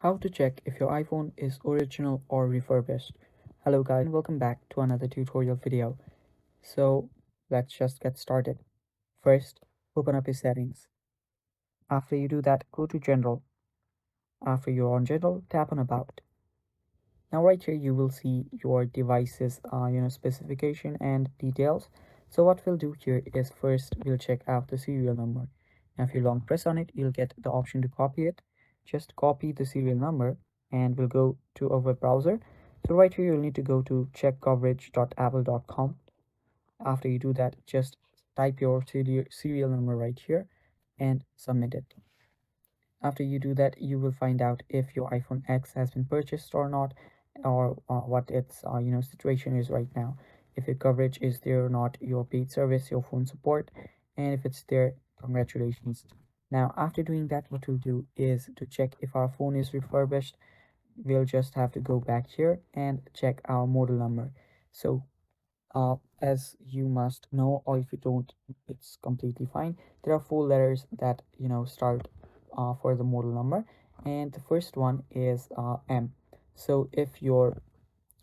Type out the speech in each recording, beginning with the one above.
How to check if your iPhone is original or refurbished. Hello guys and welcome back to another tutorial video. So let's just get started. First, open up your settings. After you do that, go to General. After you're on General, tap on About. Now right here you will see your device's specification and details. So what we'll do here is first we'll check out the serial number. Now if you long press on it, you'll get the option to copy it. Just copy the serial number and we'll go to a web browser. So right here you'll need to go to checkcoverage.apple.com. After you do that, just type your serial number right here and submit it. After you do that, you will find out if your iPhone X has been purchased or not, or what its situation is right now. If your coverage is there or not, your paid service, your phone support, and if it's there, congratulations. Now, after doing that, what we'll do is to check if our phone is refurbished. We'll just have to go back here and check our model number. So as you must know, or if you don't, it's completely fine. There are four letters that start for the model number, and the first one is M. So if your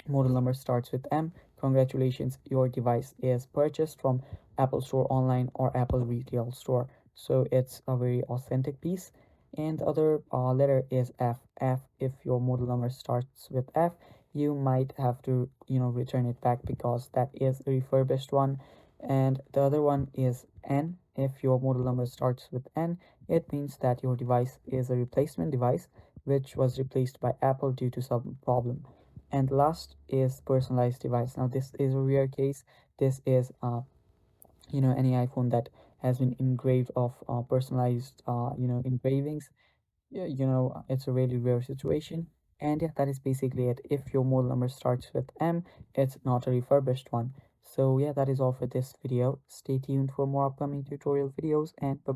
model number starts with M, congratulations, your device is purchased from Apple Store Online or Apple Retail Store. So it's a very authentic piece. And the other letter is F. F, if your model number starts with F, you might have to, return it back because that is a refurbished one. And the other one is N. If your model number starts with N, it means that your device is a replacement device which was replaced by Apple due to some problem. And last is personalized device. Now this is a rare case. This is any iPhone that has been engraved of personalized engravings. It's a really rare situation. And yeah, that is basically it. If your model number starts with M, it's not a refurbished one. So yeah, that is all for this video. Stay tuned for more upcoming tutorial videos, and bye.